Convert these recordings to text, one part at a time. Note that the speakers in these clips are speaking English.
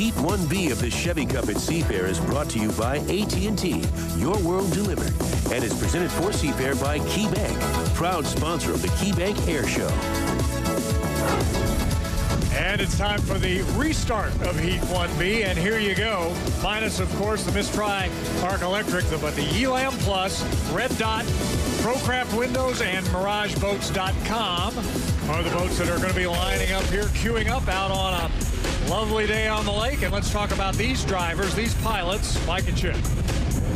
Heat 1B of the Chevy Cup at Seafair is brought to you by AT&T, your world delivered, and is presented for Seafair by KeyBank, proud sponsor of the KeyBank Air Show. And it's time for the restart of Heat 1B, and here you go. Minus, of course, the Mistry Arc Electric, but the Elam Plus, Red Dot, ProCraft Windows, and MirageBoats.com are the boats that are going to be lining up here, queuing up out on a lovely day on the lake. And let's talk about these drivers, these pilots, Mike and Chip.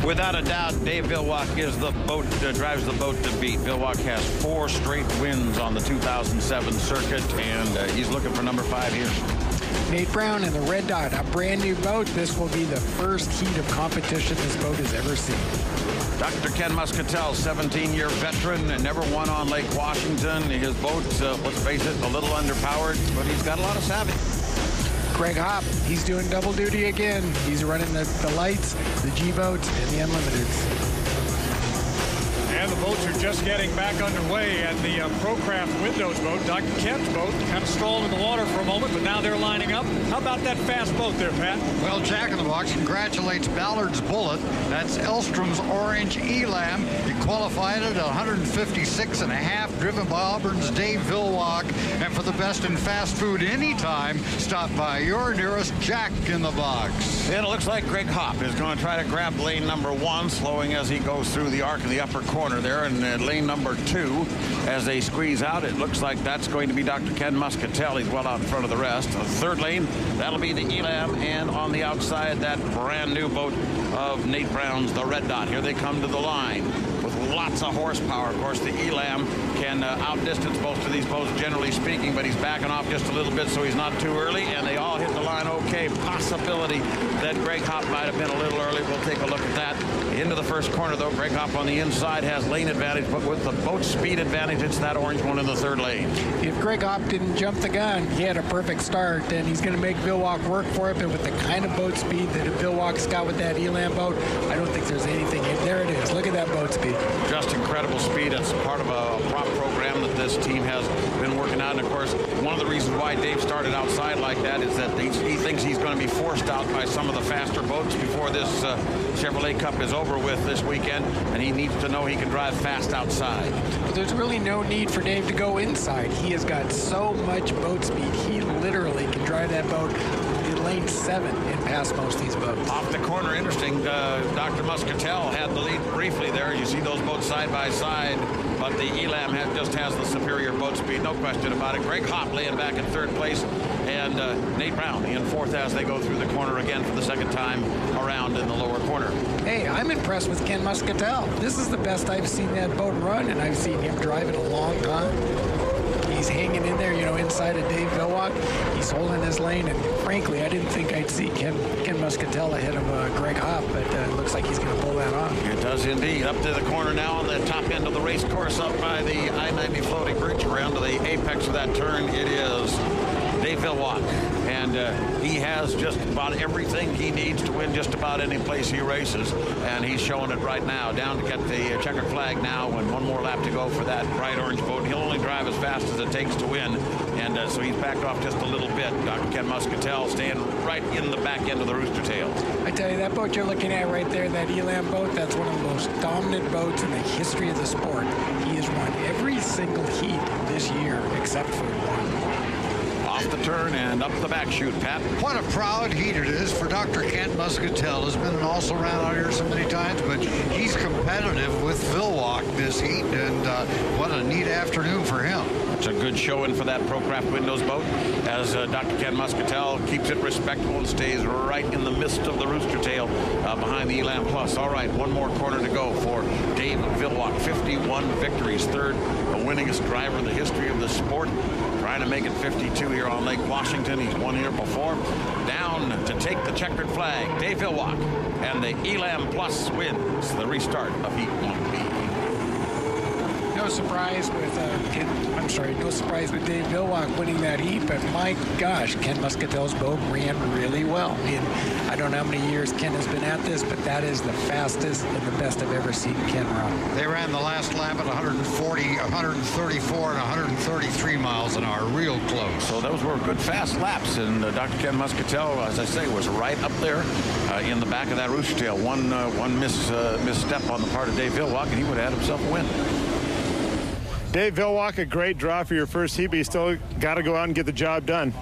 Without a doubt, Dave VILLWOCK is the boat drives the boat to beat. VILLWOCK has 4 straight wins on the 2007 circuit, and he's looking for number 5 here. Nate Brown in the Red Dot, a brand new boat. This will be the first heat of competition this boat has ever seen. Dr. Ken Muscatel, 17-year veteran, and never won on Lake Washington. His boat, let's face it, a little underpowered, but he's got a lot of savvy. Greg Hopp, he's doing double duty again. He's running the lights, the G-boats, and the Unlimiteds. And the boats are just getting back underway, and the ProCraft Windows boat, Dr. Kent's boat, kind of stalled in the water for a moment, but now they're lining up. How about that fast boat there, Pat? Well, Jack in the Box congratulates Ballard's Bullet. That's Elstrom's Orange Elam. He qualified at 156.5, driven by Auburn's Dave VILLWOCK. And for the best in fast food anytime, stop by your nearest Jack in the Box. It looks like Greg Hopp is going to try to grab lane number 1, slowing as he goes through the arc in the upper corner there, and lane number 2 as they squeeze out. It looks like that's going to be Dr. Ken Muscatel. He's well out in front of the rest. The third lane, that'll be the Elam, and on the outside, that brand new boat of Nate Brown's, the Red Dot. Here they come to the line with lots of horsepower. Of course, the Elam can outdistance most of these boats, generally speaking, but he's backing off just a little bit so he's not too early, and they all hit the line okay. Possibility that Greg Hopp might have been a little early. We'll take a look at that. Into the first corner, though, Greg Hopp on the inside has lane advantage, but with the boat speed advantage, it's that orange one in the third lane. If Greg Hopp didn't jump the gun, he had a perfect start, and he's going to make VILLWOCK work for it, but with the kind of boat speed that VILLWOCK's got with that Elam boat, I don't think there's anything. There it is. Look at that boat speed. Just incredible speed. It's part of a prop program that this team has been working on. And of course, one of the reasons why Dave started outside like that is that he thinks he's going to be forced out by some of the faster boats before this Chevrolet Cup is over with this weekend, and he needs to know he can drive fast outside. There's really no need for Dave to go inside. He has got so much boat speed. He literally can drive that boat in lane 7 and pass most of these boats. Off the corner, interesting. Dr. Muscatel had the lead briefly there. You see those boats side by side, but the Elam just has the superior boat speed, no question about it. Greg Hopp laying back in 3rd place, and Nate Brown in 4th as they go through the corner again for the 2nd time around in the lower corner. Hey, I'm impressed with Ken Muscatel. This is the best I've seen that boat run, and I've seen him drive it a long time. He's hanging in there, you know, inside of Dave VILLWOCK. He's holding his lane, and frankly, I didn't think I'd see Ken Muscatel ahead of Greg Hopp, but it looks like he's going to pull that off. It does indeed. Up to the corner now on the top end of the race course, up by the I-90 floating bridge, around to the apex of that turn. It is Dave VILLWOCK, and he has just about everything he needs to win just about any place he races, and he's showing it right now. Down to get the checkered flag now, and one more lap to go for that bright orange boat. He'll only drive as fast as it takes to win, and so he's backed off just a little bit. Dr. Ken Muscatel staying right in the back end of the Rooster Tail. I tell you, that boat you're looking at right there, that Elam boat, that's one of the most dominant boats in the history of the sport. He has won every single heat this year except for one. Off the turn and up the back chute, Pat. What a proud heat it is for Dr. Kent Muscatel. Has been an also-ran out here so many times, but he's competitive with VILLWOCK this heat, and what a neat afternoon for him. It's a good showing for that ProCraft Windows boat as Dr. Ken Muscatel keeps it respectable and stays right in the midst of the Rooster Tail behind the Elam Plus. All right, one more corner to go for Dave VILLWOCK. 51 victories, 3rd winningest driver in the history of the sport. Trying to make it 52 here on Lake Washington. He's won here before. Down to take the checkered flag, Dave VILLWOCK, and the Elam Plus wins the restart of Heat 1B. You know, surprise with no surprise with Dave VILLWOCK winning that heat, but my gosh, Ken Muscatel's boat ran really well. I don't know how many years Ken has been at this, but that is the fastest and the best I've ever seen Ken run. They ran the last lap at 140, 134, and 133 miles an hour, real close. So those were good fast laps, and Dr. Ken Muscatel, as I say, was right up there in the back of that rooster tail. One misstep on the part of Dave VILLWOCK, and he would have had himself a win. Dave VILLWOCK, a great draw for your first heat, but you still got to go out and get the job done.